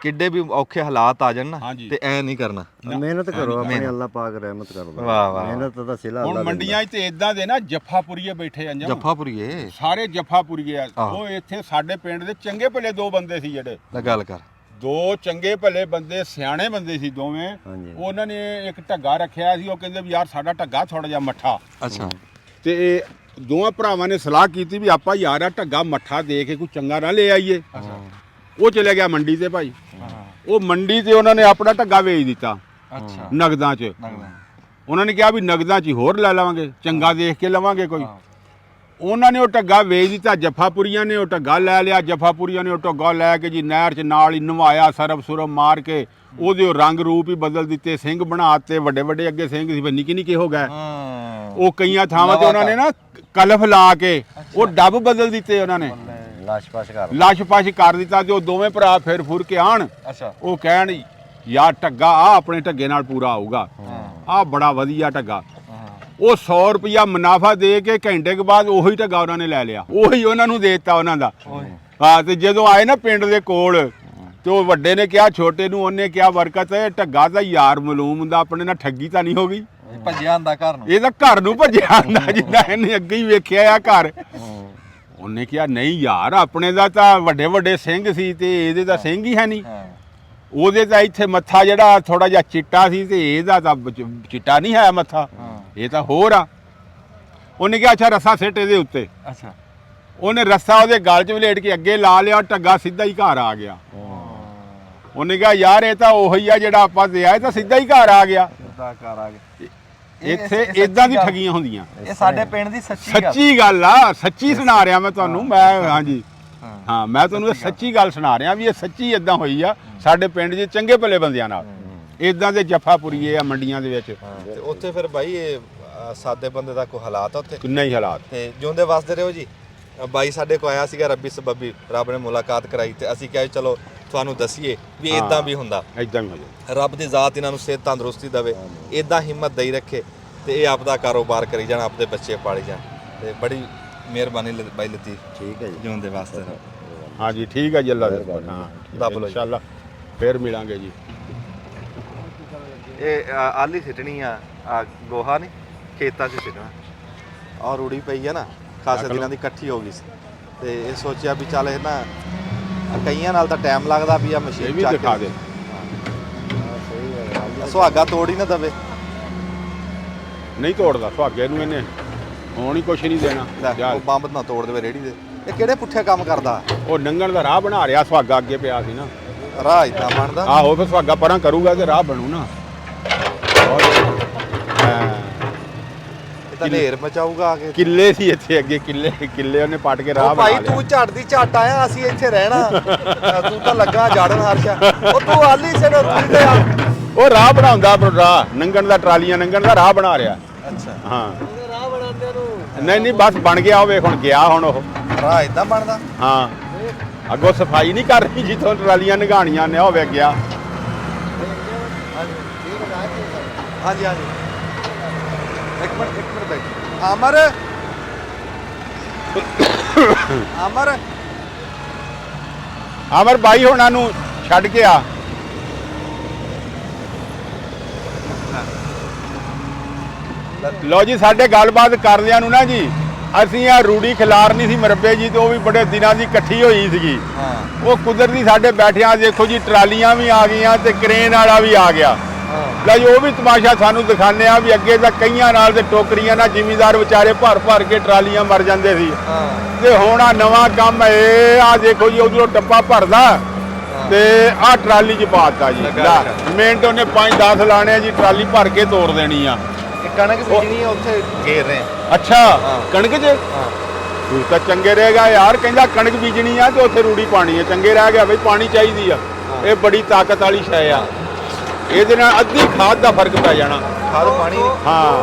ਕਿੱਡੇ ਵੀ ਔਖੇ ਹਾਲਾਤ ਆ ਜਾਣ ਨਾ ਹਾਂਜੀ। ਤੇ ਐ ਨਹੀਂ ਕਰਨਾ। ਮਿਹਨਤ ਕਰੋ, ਆਪਣੀ ਅੱਲਾਹ ਪਾਕ ਰਹਿਮਤ ਕਰਦਾ। ਵਾਹ, ਵਾਹ। ਮਿਹਨਤ ਦਾ ਸਿਲਾ ਹੁਣ ਮੰਡੀਆਂ 'ਚ ਤੇ ਇਦਾਂ ਦੇ ਨਾ ਜੱਫਾਪੁਰੀਏ ਬੈਠੇ ਆ ਜੱਫਾਪੁਰੀਏ ਸਾਰੇ ਜੱਫਾਪੁਰੀਏ ਆ। ਉਹ ਇੱਥੇ ਸਾਡੇ ਪਿੰਡ ਦੇ ਚੰਗੇ ਭਲੇ ਦੋ ਬੰਦੇ ਸੀ ਜਿਹੜੇ ਲੈ ਗੱਲ ਕਰ। ਦੋ ਚੰਗੇ ਭਲੇ ਬੰਦੇ ਸਿਆਣੇ ਬੰਦੇ ਸੀ ਦੋਵੇਂ। ਹਾਂਜੀ। ਉਹਨਾਂ ਨੇ ਇੱਕ ਢੱਗਾ ਰੱਖਿਆ ਸੀ। ਉਹ ਕਹਿੰਦੇ ਵੀ ਯਾਰ ਸਾਡਾ ਢੱਗਾ ਥੋੜਾ ਜਿਹਾ ਮੱਠਾ। ਅੱਛਾ। ਤੇ ਇਹ ਦੋਵਾਂ ਭਰਾਵਾਂ ਨੇ ਸਲਾਹ ਕੀਤੀ ਵੀ ਆਪਾਂ ਯਾਰ ਆ ਢੱਗਾ ਮੱਠਾ ਦੇ ਕੇ ਕੋਈ ਚੰਗਾ ਨਾ ਲੈ ਆਈਏ। ਉਹ ਚਲੇ ਗਿਆ ਮੰਡੀ ਤੇ ਭਾਈ। ਉਹ ਮੰਡੀ ਤੇ ਉਹਨਾਂ ਨੇ ਆਪਣਾ ਢੱਗਾ ਵੇਚ ਦਿੱਤਾ। ਅੱਛਾ। ਨਗਦਾਂ 'ਚ ਉਹਨਾਂ ਨੇ ਕਿਹਾ ਵੀ ਨਗਦਾਂ 'ਚ ਹੀ ਹੋਰ ਲੈ ਲਵਾਂਗੇ, ਚੰਗਾ ਦੇਖ ਕੇ ਲਵਾਂਗੇ ਕੋਈ। ਉਹਨਾਂ ਨੇ ਉਹ ਢੱਗਾ ਵੇਚ ਦਿੱਤਾ। ਜੱਫਾਪੁਰੀਆਂ ਨੇ ਉਹ ਢੱਗਾ ਲੈ ਲਿਆ। ਜੱਫਾਪੁਰੀਆਂ ਨੇ ਉਹ ਢੱਗਾ ਲੈ ਕੇ ਜੀ ਨਹਿਰ 'ਚ ਨਾਲ ਹੀ ਨਵਾਇਆ, ਸਰਬ ਸੁਰਬ ਮਾਰ ਕੇ ਉਹਦੇ ਉਹ ਰੰਗ ਰੂਪ ਹੀ ਬਦਲ ਦਿੱਤੇ, ਸਿੰਘ ਬਣਾਤੇ ਵੱਡੇ ਵੱਡੇ। ਅੱਗੇ ਸਿੰਘ ਸੀ ਫਿਰ ਨਿੱਕੇ ਨਿੱਕੇ ਹੋ ਗਏ। ਉਹ ਕਈਆਂ ਥਾਵਾਂ ਤੇ ਉਹਨਾਂ ਨੇ ਨਾ ਕਲਫ ਲਾ ਕੇ ਉਹ ਡੱਬ ਬਦਲ ਦਿੱਤੇ। ਉਹਨਾਂ ਨੇ ਲਾਸ਼-ਪਾਸ਼ ਕਰ ਦਿੱਤਾ। ਤੇ ਉਹ ਦੋਵੇਂ ਭਰਾ ਫਿਰ ਫੁਰ ਕੇ ਆਣ। ਅੱਛਾ। ਉਹ ਕਹਿਣ ਯਾਰ ਢੱਗਾ ਆ ਆਪਣੇ ਢੱਗੇ ਨਾਲ ਪੂਰਾ ਆਊਗਾ, ਆ ਬੜਾ ਵਧੀਆ ਢੱਗਾ। ਉਹ 100 ਰੁਪਇਆ ਮੁਨਾਫਾ ਦੇ ਕੇ ਘੰਟੇ ਕੇ ਬਾਅਦ ਉਹੀ ਢੱਗਾ ਉਹਨਾਂ ਨੇ ਲੈ ਲਿਆ। ਉਹੀ ਉਹਨਾਂ ਨੂੰ ਦੇ ਦਿੱਤਾ ਉਹਨਾਂ ਦਾ। ਹਾਂ। ਤੇ ਜਦੋਂ ਆਏ ਨਾ ਪਿੰਡ ਦੇ ਕੋਲ ਤੇ ਉਹ ਵੱਡੇ ਨੇ ਕਿਹਾ ਛੋਟੇ ਨੂੰ, ਉਹਨੇ ਕਿਹਾ ਬਰਕਤ ਢੱਗਾ ਦਾ ਯਾਰ ਮਾਲੂਮ ਹੁੰਦਾ, ਆਪਣੇ ਨਾਲ ਠੱਗੀ ਤਾਂ ਨਹੀਂ ਹੋ ਗਈ। ਭੱਜਿਆ ਆਂਦਾ ਘਰ ਨੂੰ। ਇਹ ਤਾਂ ਘਰ ਨੂੰ ਭੱਜਿਆ ਆਂਦਾ ਜਿੱਦਾਂ ਇਹਨੇ ਅੱਗੇ ਹੀ ਵੇਖਿਆ ਆ ਘਰ। ਉਹਨੇ ਕਿਹਾ ਨਹੀਂ ਯਾਰ ਆਪਣੇ ਦਾ ਤਾਂ ਵੱਡੇ ਵੱਡੇ ਸਿੰਘ ਸੀ ਤੇ ਇਹਦੇ ਤਾਂ ਸਿੰਘ ਹੀ ਹੈ ਨਹੀਂ। ਉਹਦੇ ਤਾਂ ਇੱਥੇ ਮੱਥਾ ਜਿਹੜਾ ਥੋੜਾ ਜਿਹਾ ਚਿੱਟਾ ਸੀ ਤੇ ਇਹਦਾ ਤਾਂ ਚਿੱਟਾ ਨਹੀਂ ਹੈ ਮੱਥਾ, ਇਹ ਤਾਂ ਹੋਰ ਆ। ਉਹਨੇ ਕਿਹਾ ਅੱਛਾ ਰੱਸਾ ਸਿੱਟ ਇਹਦੇ ਉੱਤੇ। ਅੱਛਾ। ਉਹਨੇ ਰੱਸਾ ਉਹਦੇ ਗਲ 'ਚ ਵਲੇਟ ਕੇ ਅੱਗੇ ਲਾ ਲਿਆ। ਢੱਗਾ ਸਿੱਧਾ ਹੀ ਘਰ ਆ ਗਿਆ। ਉਹਨੇ ਕਿਹਾ ਯਾਰ ਇਹ ਤਾਂ ਉਹੀ ਆ ਜਿਹੜਾ ਆਪਾਂ ਦੇ ਆਏ, ਤਾਂ ਸਿੱਧਾ ਹੀ ਘਰ ਆ ਗਿਆ। ਸਿੱਧਾ ਘਰ ਆ ਗਿਆ। ਇੱਥੇ ਇਦਾਂ ਦੀ ਠੱਗੀਆਂ ਹੁੰਦੀਆਂ। ਇਹ ਸਾਡੇ ਪਿੰਡ ਦੀ ਸੱਚੀ ਗੱਲ ਆ, ਸੱਚੀ ਸੁਣਾ ਰਿਹਾ ਮੈਂ ਤੁਹਾਨੂੰ। ਮੈਂ ਹਾਂਜੀ ਹਾਂ, ਮੈਂ ਤੁਹਾਨੂੰ ਇਹ ਸੱਚੀ ਗੱਲ ਸੁਣਾ ਰਿਹਾ ਵੀ ਇਹ ਸੱਚੀ ਇਦਾਂ ਹੋਈ ਆ ਸਾਡੇ ਪਿੰਡ 'ਚ ਚੰਗੇ ਭਲੇ ਬੰਦਿਆਂ ਨਾਲ। ਇਦਾਂ ਦੇ ਜੱਫਾਪੁਰੀਏ ਆ ਮੰਡੀਆਂ ਦੇ ਵਿੱਚ। ਤੇ ਉੱਥੇ ਫਿਰ ਬਾਈ ਇਹ ਸਾਦੇ ਬੰਦੇ ਦਾ ਕੋਈ ਹਾਲਾਤ ਆ ਉੱਥੇ? ਕਿੰਨਾ ਹੀ ਹਾਲਾਤ। ਤੇ ਜਿਉਂਦੇ ਵਸਦੇ ਰਹੋ ਜੀ। ਬਾਈ ਸਾਡੇ ਕੋ ਆਇਆ ਸੀਗਾ ਰੱਬੀ ਸਬੱਬੀ, ਰੱਬ ਨੇ ਮੁਲਾਕਾਤ ਕਰਾਈ ਤੇ ਅਸੀਂ ਕਿਹਾ ਚਲੋ ਤੁਹਾਨੂੰ ਦਸੀਏ ਵੀ ਇਦਾਂ ਵੀ ਹੁੰਦਾ। ਇਦਾਂ ਵੀ ਹੋ ਜਾਂਦਾ। ਰੱਬ ਦੀ ਜ਼ਾਤ ਇਹਨਾਂ ਨੂੰ ਸਿਹਤ ਤੰਦਰੁਸਤੀ ਦੇਵੇ, ਇਦਾਂ ਹਿੰਮਤ ਦੇਈ ਰੱਖੇ ਤੇ ਇਹ ਆਪਦਾ ਕਾਰੋਬਾਰ ਕਰੀ ਜਾਣ, ਆਪਦੇ ਬੱਚੇ ਪਾਲੀ ਜਾਣ। ਤੇ ਬੜੀ ਮਿਹਰਬਾਨੀ ਬਾਈ ਲਤੀਫ। ਠੀਕ ਹੈ ਜੀ। ਜਿਉਂਦੇ ਵਾਸਤੇ ਰਹੋ। ਹਾਂਜੀ ਠੀਕ ਹੈ ਜੀ। ਅੱਲਾ ਦੇ ਹਾਂ ਦੱਬ ਲਓ ਇਨਸ਼ਾਅੱਲਾ ਫੇਰ ਮਿਲਾਂਗੇ ਜੀ। ਇਹ ਆਲੀ ਸਿੱਟਣੀ ਆ ਗੋਹਾ ਨਹੀਂ ਖੇਤਾਂ 'ਚ ਸਿੱਟਣਾ। ਔਰ ਰੂੜੀ ਪਈ ਆ ਨਾ ਖਾਸੇ ਦਿਨਾਂ ਦੀ ਇਕੱਠੀ ਹੋ ਗਈ ਸੀ ਤੇ ਇਹ ਸੋਚਿਆ ਵੀ ਚੱਲ ਇਹ ਨਾ ਕਈਆਂ ਨਾਲ ਤਾਂ ਟਾਈਮ ਲੱਗਦਾ ਵੀ ਆ ਮਸ਼ੀਨ ਵੀ ਦਿਖਾ ਦੇ। ਸੁਹਾਗਾ ਤੋੜ ਹੀ ਨਾ ਦਵੇ। ਨਹੀਂ ਤੋੜਦਾ ਸੁਹਾਗੇ ਨੂੰ ਇਹਨੇ, ਹੁਣ ਹੀ ਕੁਛ ਨਹੀਂ ਦੇਣਾ। ਉਹ ਬੰਬ ਨਾ ਤੋੜ ਦੇਵੇ ਰੇੜੀ ਦੇ। ਇਹ ਕਿਹੜੇ ਪੁੱਠੇ ਕੰਮ ਕਰਦਾ? ਉਹ ਨੰਗਣ ਦਾ ਰਾਹ ਬਣਾ ਰਿਹਾ। ਸੁਹਾਗਾ ਅੱਗੇ ਪਿਆ ਸੀ ਨਾ, ਰਾਹ ਇਦਾਂ ਬਣਦਾ। ਆਹੋ ਫਿਰ ਸੁਹਾਗਾ ਪਰਾਂ ਕਰੂਗਾ ਤੇ ਰਾਹ ਬਣੂ ਨਾ। ਇਹ ਤਾਂ ਨੇਰ ਮਚਾਊਗਾ ਆ ਕੇ। ਕਿੱਲੇ ਸੀ ਇੱਥੇ ਅੱਗੇ, ਕਿੱਲੇ ਉਹਨੇ ਪੱਟ ਕੇ ਰਾਹ ਬਣਾ ਲਿਆ। ਭਾਈ ਤੂੰ ਝੱਟ ਦੀ ਝੱਟ ਆਇਆ, ਅਸੀਂ ਇੱਥੇ ਰਹਿਣਾ। ਤੂੰ ਤਾਂ ਲੱਗਾ ਜੜਨ ਹਰਸ਼ਾ। ਉਹ ਤੂੰ ਆਲੀ ਸਿਰ ਰੂੜੀ ਤੇ ਆ। ਉਹ ਰਾਹ ਬਣਾਉਂਦਾ ਰਾਹ ਨੰਗਣ ਦਾ, ਟਰਾਲੀਆਂ ਨੰਗਣ ਦਾ ਰਾਹ ਬਣਾ ਰਿਹਾ। ਅੱਛਾ। ਹਾਂ ਰਾਹ ਬਣਾਉਂਦੇ ਨੂੰ ਨਹੀਂ ਬਸ ਬਣ ਗਿਆ। ਉਹ ਵੇਖ ਹੁਣ ਗਿਆ ਹੁਣ ਉਹ ਰਾਹ ਇਦਾਂ ਬਣਦਾ। ਹਾਂ ਅੱਗੋਂ ਸਫਾਈ ਨਹੀਂ ਕਰ ਰਹੀ ਜਿੱਥੋਂ ਟਰਾਲੀਆਂ ਨਗਾਣੀਆਂ ਨੇ। ਉਹ ਵੇਖ ਗਿਆ। ਹਾਂਜੀ ਹਾਂਜੀ ਇੱਕ ਮਿੰਟ ਬੈਠ। ਅਮਰ ਅਮਰ ਬਾਈ ਹੋਣਾ ਨੂੰ ਛੱਡ ਕੇ ਆ। ਲੋ ਜੀ ਸਾਡੇ ਗੱਲਬਾਤ ਕਰਦਿਆਂ ਨੂੰ ਨਾ ਜੀ ਅਸੀਂ ਆ ਰੂੜੀ ਖਿਲਾਰਨੀ ਸੀ ਮਰੱਬੇ ਜੀ ਤੇ ਉਹ ਵੀ ਬੜੇ ਦਿਨਾਂ ਦੀ ਇਕੱਠੀ ਹੋਈ ਸੀਗੀ। ਉਹ ਕੁਦਰਤੀ ਸਾਡੇ ਬੈਠਿਆਂ ਦੇਖੋ ਜੀ ਟਰਾਲੀਆਂ ਵੀ ਆ ਗਈਆਂ ਤੇ ਕਰੇਨ ਵਾਲਾ ਵੀ ਆ ਗਿਆ। ਲੈ ਜੀ ਉਹ ਵੀ ਤਮਾਸ਼ਾ ਸਾਨੂੰ ਦਿਖਾਉਂਦੇ ਆ ਵੀ ਅੱਗੇ ਤਾਂ ਕਈਆਂ ਨਾਲ ਤੇ ਟੋਕਰੀਆਂ ਨਾਲ ਜ਼ਿਮੀਂਦਾਰ ਵਿਚਾਰੇ ਭਰ ਕੇ ਟਰਾਲੀਆਂ ਮਰ ਜਾਂਦੇ ਸੀ। ਤੇ ਹੁਣ ਆ ਨਵਾਂ ਕੰਮ ਇਹ ਆ ਦੇਖੋ ਜੀ ਉਧਰੋਂ ਡੱਬਾ ਭਰਦਾ ਤੇ ਆ ਟਰਾਲੀ 'ਚ ਪਾਤਾ ਜੀ। ਮਿੰਟ ਉਹਨੇ 5-10 ਲਾਣੇ ਜੀ, ਟਰਾਲੀ ਭਰ ਕੇ ਤੋੜ ਦੇਣੀ ਆ। ਕਣਕ ਬੀਜਣੀ ਆ ਉੱਥੇ ਘੇਰ ਰਹੇ। ਅੱਛਾ ਕਣਕ 'ਚ ਤੂੰ ਤਾਂ ਚੰਗੇ ਰਹੇਗਾ ਯਾਰ। ਕਹਿੰਦਾ ਕਣਕ ਬੀਜਣੀ ਆ ਤੇ ਉੱਥੇ ਰੂੜੀ ਪਾਣੀ ਆ। ਚੰਗੇ ਰਹਿ ਗਿਆ ਬਈ, ਪਾਣੀ ਚਾਹੀਦੀ ਆ। ਇਹ ਬੜੀ ਤਾਕਤ ਵਾਲੀ ਸ਼ੈ ਆ। ਇਹਦੇ ਨਾਲ ਅੱਧੀ ਖਾਦ ਦਾ ਫਰਕ ਪੈ ਜਾਣਾ। ਖਾਦ ਪਾਣੀ ਹਾਂ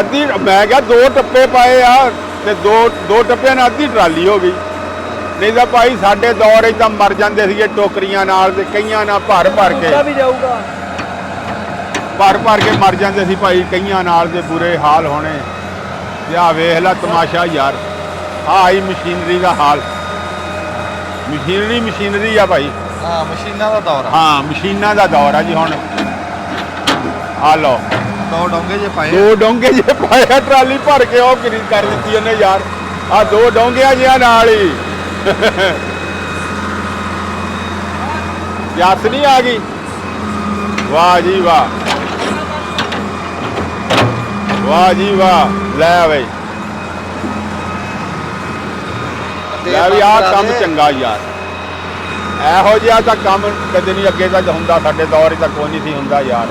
ਅੱਧੀ। ਮੈਂ ਕਿਹਾ 2 ਟੱਪੇ ਪਾਏ ਆ ਤੇ ਦੋ ਟੱਪਿਆਂ ਨਾਲ ਅੱਧੀ ਟਰਾਲੀ ਹੋ ਗਈ। ਨਹੀਂ ਤਾਂ ਭਾਈ ਸਾਡੇ ਦੌਰ ਇਦਾਂ ਮਰ ਜਾਂਦੇ ਸੀਗੇ ਟੋਕਰੀਆਂ ਨਾਲ ਤੇ ਕਈਆਂ ਨਾਲ ਭਰ ਕੇ ਵੀ ਜਾਊਗਾ। ਭਰ ਕੇ ਮਰ ਜਾਂਦੇ ਸੀ ਭਾਈ ਕਈਆਂ ਨਾਲ ਦੇ ਬੁਰੇ ਹਾਲ ਹੋਣੇ। ਤੇ ਆ ਵੇਖ ਲੈ ਤਮਾਸ਼ਾ ਯਾਰ। ਆਈ ਮਸ਼ੀਨਰੀ ਦਾ ਹਾਲ। ਮਸ਼ੀਨਰੀ ਆ ਭਾਈ। ਹਾਂ ਮਸ਼ੀਨਾਂ ਦਾ ਦੌਰ ਆ। ਹਾਂ ਮਸ਼ੀਨਾਂ ਦਾ ਦੌਰ ਆ ਜੀ ਹੁਣ। ਆ ਲਓ 2 ਡੋਂਗੇ ਜੇ ਪਾਏ 2 ਡੋਂਗੇ ਜੇ ਪਾਏ ਆ, ਟਰਾਲੀ ਭਰ ਕੇ ਉਹ ਕਿਰੀ ਕਰ ਦਿੱਤੀ ਉਹਨੇ ਯਾਰ। ਆ 2 ਡੋਂਗਿਆਂ ਜਿਹਾ ਨਾਲ ਹੀ ਜੱਸ ਨਹੀਂ ਆ ਗਈ। ਵਾਹ ਜੀ ਵਾਹ, ਵਾਹ ਜੀ ਵਾਹ। ਲੈ ਬਈ, ਲੈ ਵੀ ਆਹ ਕੰਮ ਚੰਗਾ ਯਾਰ। ਇਹੋ ਜਿਹਾ ਤਾਂ ਕੰਮ ਕਦੇ ਨਹੀਂ ਅੱਗੇ ਤਾਂ ਹੁੰਦਾ, ਸਾਡੇ ਦੌਰ 'ਚ ਤਾਂ ਕੋਈ ਨਹੀਂ ਸੀ ਹੁੰਦਾ ਯਾਰ।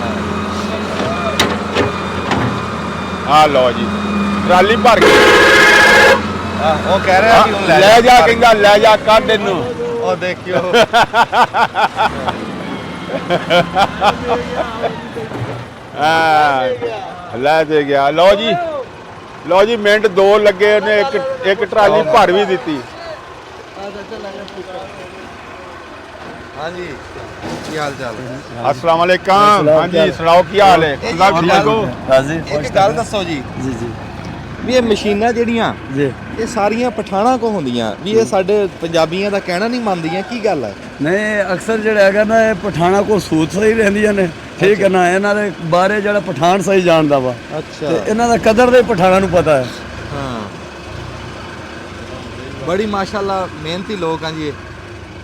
ਆ ਲਓ ਜੀ ਟਰਾਲੀ ਭਰ ਕੇ ਉਹ ਕਹਿ ਰਿਹਾ ਕਿ ਹੁਣ ਲੈ ਜਾ, ਕਹਿੰਦਾ ਲੈ ਜਾ ਕੱਢ ਇਹਨੂੰ। ਉਹ ਦੇਖਿਓ ਲੈ ਤੇ ਗਿਆ। ਲਓ ਜੀ, ਲਓ ਜੀ ਮਿੰਟ 2 ਲੱਗੇ, ਉਹਨੇ ਇੱਕ ਟਰਾਲੀ ਭਰ ਵੀ ਦਿੱਤੀ। ਹਾਂਜੀ ਕੀ ਹਾਲ ਚਾਲ? अस्सलाम वालेकुम। हाँ जी सुनाओ की हाल है? सब ठीक हो? ਇੱਕ ਗੱਲ ਦੱਸੋ ਜੀ ਜੀ ਜੀ ਵੀ ਇਹ ਮਸ਼ੀਨਾਂ ਜਿਹੜੀਆਂ ਜੀ ਇਹ ਸਾਰੀਆਂ ਪਠਾਣਾ ਕੋ ਹੁੰਦੀਆਂ ਵੀ ਇਹ ਸਾਡੇ ਪੰਜਾਬੀਆਂ ਦਾ ਕਹਿਣਾ ਨਹੀਂ ਮੰਨਦੀਆਂ, ਕੀ ਗੱਲ ਹੈ? ਨਹੀਂ ਅਕਸਰ ਜਿਹੜਾ ਹੈਗਾ ਨਾ ਇਹ ਪਠਾਣਾ ਕੋ ਸੂਤ ਸਹੀ ਰਹਿੰਦੀਆਂ ਨੇ, ਠੀਕ ਹੈ ਨਾ। ਇਹਨਾਂ ਦੇ ਬਾਰੇ ਜਿਹੜਾ ਪਠਾਨ ਸਹੀ ਜਾਣਦਾ ਵਾ, ਅੱਛਾ ਤੇ ਇਹਨਾਂ ਦਾ ਕਦਰ ਦੇ ਪਠਾਣਾ ਨੂੰ ਪਤਾ ਹੈ। ਹਾਂ ਬੜੀ ਮਾਸ਼ਾਅੱਲਾ ਮਿਹਨਤੀ ਲੋਕ ਆ ਜੀ ਇਹ।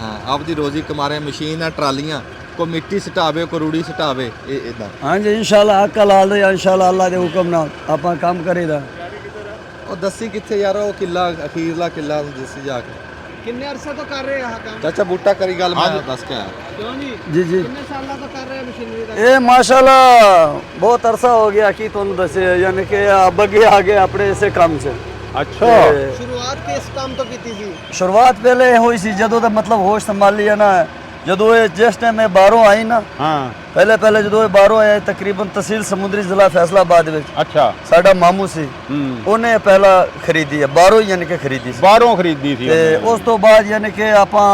ਹਾਂ ਆਪਦੀ ਰੋਜ਼ੀ ਕਮਾ ਰਹੇ। ਮਸ਼ੀਨ ਆ, ਟਰਾਲੀਆਂ, ਕੋ ਮਿੱਟੀ ਸਟਾਵੇ, ਕੋ ਰੂੜੀ ਸਟਾਵੇ, ਇਹ ਇਦਾਂ। ਹਾਂਜੀ ਇਨਸ਼ਾਅੱਲਾ ਅੱਕਾ ਲਾਲ ਦੇ ਇਨਸ਼ਾਅੱਲਾ ਅੱਲਾ ਦੇ ਹੁਕਮ ਨਾਲ ਆਪਾਂ ਕੰਮ ਕਰੀਦਾ। ਉਹ ਦੱਸੀ ਕਿੱਥੇ ਯਾਰ ਉਹ ਕਿੱਲਾ, ਅਖੀਰਲਾ ਕਿੱਲਾ ਜਿਸ ਜਾ ਕੇ ਕਿੰਨੇ ਅਰਸੇ ਤੋਂ ਕਰ ਰਹੇ ਆ ਕੰਮ? ਚਾਚਾ ਬੂਟਾ ਕਰੀ ਗੱਲ ਮੈਂ ਦੱਸ ਕੇ ਆਇਆ। ਕਿਉਂ ਜੀ? ਜੀ ਜੀ ਕਿੰਨੇ ਸਾਲਾਂ ਤੋਂ ਕਰ ਰਹੇ ਆ ਮਸ਼ੀਨਰੀ ਦਾ? ਇਹ ਮਾਸ਼ਾਅੱਲਾ ਬਹੁਤ ਅਰਸਾ ਹੋ ਗਿਆ ਕੀ ਤੁਹਾਨੂੰ ਦੱਸੇ, ਯਾਨੀ ਕਿ अब ਅੱਗੇ ਆ ਗਏ ਆਪਣੇ ਇਸੇ ਕੰਮ 'ਚ। अच्छा ਸ਼ੁਰੂਆਤ ਕਿਸ ਕੰਮ ਤੋਂ ਕੀਤੀ ਸੀ? ਸ਼ੁਰੂਆਤ ਪਹਿਲੇ ਹੋਈ ਸੀ ਜਦੋਂ ਦਾ ਮਤਲਬ ਹੋਸ਼ ਸੰਭਾਲੀ ਹੈ ਨਾ, ਜਦੋਂ ਇਹ ਜਿਸ ਟਾਈਮ ਇਹ ਬਾਹਰੋਂ ਆਈ ਨਾ, हाँ ਪਹਿਲੇ ਜਦੋਂ ਇਹ ਬਾਹਰੋਂ ਆਇਆ ਤਕਰੀਬਨ ਤਹਿਸੀਲ ਸਮੁੰਦਰੀ ਜ਼ਿਲ੍ਹਾ ਫੈਸਲਾਬਾਦ ਵਿੱਚ अच्छा ਸਾਡਾ ਮਾਮੂ ਸੀ, ਉਹਨੇ ਪਹਿਲਾਂ ਖਰੀਦੀ ਹੈ ਬਾਹਰੋਂ, ਯਾਨੀ ਕਿ ਖਰੀਦੀ ਸੀ। बाहरों खरीदी थी ਤੇ ਉਸ ਤੋਂ ਬਾਅਦ ਯਾਨੀ ਕਿ ਆਪਾਂ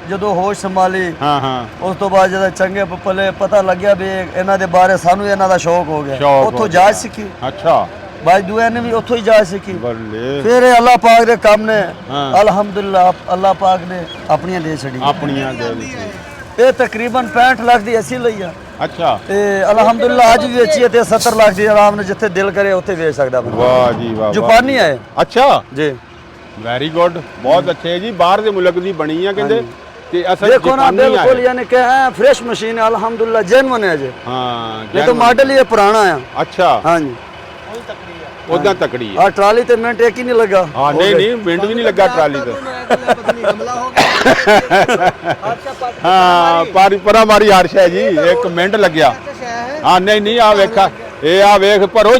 ਜਦੋਂ ਹੋਸ਼ ਸੰਭਾਲੀ, हाँ हाँ ਉਸ ਤੋਂ ਬਾਅਦ ਜਦੋਂ ਚੰਗੇ ਪੱਲੇ ਪਤਾ ਲੱਗਿਆ ਵੀ ਇਹਨਾਂ ਦੇ ਬਾਰੇ ਸਾਨੂੰ ਇਹਨਾਂ ਦਾ ਸ਼ੌਕ ਹੋ ਗਿਆ, ਸ਼ੌਕ ਹੋ ਉੱਥੋਂ ਗਿਆ। ਜਾਚ ਸਿੱਖੀ। अच्छा ਬਾਈ ਦੂਆ ਨੇ ਵੀ ਉੱਥੋਂ ਹੀ ਜਾਚ ਸਿੱਖੀ। बल्ले ਫਿਰ ਇਹ ਅੱਲਾਹ ਪਾਕ ਦੇ ਕੰਮ ਨੇ ਹਾਂ। ਅਲਹਮਦੁਲਿਲਾ ਅੱਲਾਹ ਪਾਕ ਨੇ ਆਪਣੀਆਂ ਦੇ ਛੜੀ। अपनियां दे दी थी। ਇਹ ਤਕਰੀਬਨ 65 ਲੱਖ ਦੀ ਅਸੀਂ ਲਈ ਆ, अच्छा ਤੇ ਅਲਹਮਦੁਲਿਲਾ ਅੱਜ ਵੀ ਵੇਚੀ ਹੈ ਤੇ 70 ਲੱਖ ਦੀ ਆਰਾਮ ਨਾਲ ਜਿੱਥੇ ਦਿਲ ਕਰੇ ਉੱਥੇ ਵੇਚ ਸਕਦਾ ਬੰਦਾ। वाह जी वाह ਜਾਪਾਨੀ ਹੈ अच्छा ਜੀ। ਵੈਰੀ ਗੁੱਡ, ਬਹੁਤ ਅੱਛੇ ਜੀ। ਬਾਹਰ ਦੇ ਮੁਲਕ ਦੀ ਬਣੀ ਆ ਕਹਿੰਦੇ, ਤੇ ਅਸਲ देखो ना ਜਾਪਾਨੀ बिल्कुल ਆ। यानी कि फ्रेश मशीन है अल्हम्दुलिल्लाह, जेन्युइन है जी। हाँ ये तो मॉडल ही पुराना है। अच्छा हाँ जी ਉਦਾਂ ਤਕੜੀ ਹੈ। और ट्राली ते मिनट एक ही नहीं लगा। हाँ नहीं नहीं मिनट भी नहीं लगा ट्राली तो। ਹਮਲਾ ਹੋ ਗਿਆ। हाँ परा मारी हारश है जी, एक मिनट लग्या। हाँ नहीं नहीं आ वेखा, ये आ वेख भरो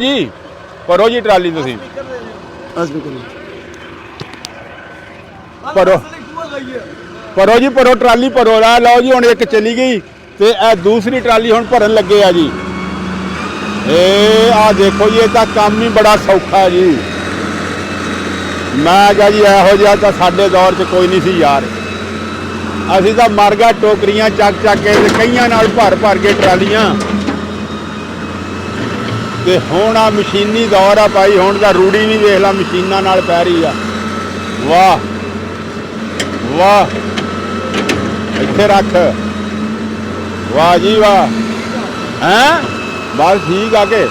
जी ट्राली तुसी भरो जी, भरो ट्राली भरो। लो जी हुण एक चली गई ते दूसरी ट्राली हुण भरन लगे आ जी। आ देखो जी, ये काम ही बड़ा सौखा है जी। मैं क्या जी ਇਹੋ ਜਿਹਾ ਤਾਂ ਸਾਡੇ ਦੌਰ 'ਚ ਕੋਈ ਨਹੀਂ ਸੀ ਯਾਰ। ਅਸੀਂ ਤਾਂ ਮਰ ਗਿਆ ਟੋਕਰੀਆਂ ਚੱਕ ਕੇ ਤੇ ਕਈਆਂ ਨਾਲ ਭਰ ਕੇ ਟਰਾਲੀਆਂ। ਤੇ ਹੁਣ ਆ ਮਸ਼ੀਨੀ ਦੌਰ ਆ ਭਾਈ, ਹੁਣ ਤਾਂ ਰੂੜੀ ਵੀ ਵੇਖ ਲਾ ਮਸ਼ੀਨਾਂ ਨਾਲ ਪੈ ਰਹੀ ਆ। ਵਾਹ ਵਾਹ, ਇੱਥੇ ਰੱਖ। ਵਾਹ ਜੀ ਵਾਹ। ਹੈਂ ਬਸ ਠੀਕ ਆ ਕੇ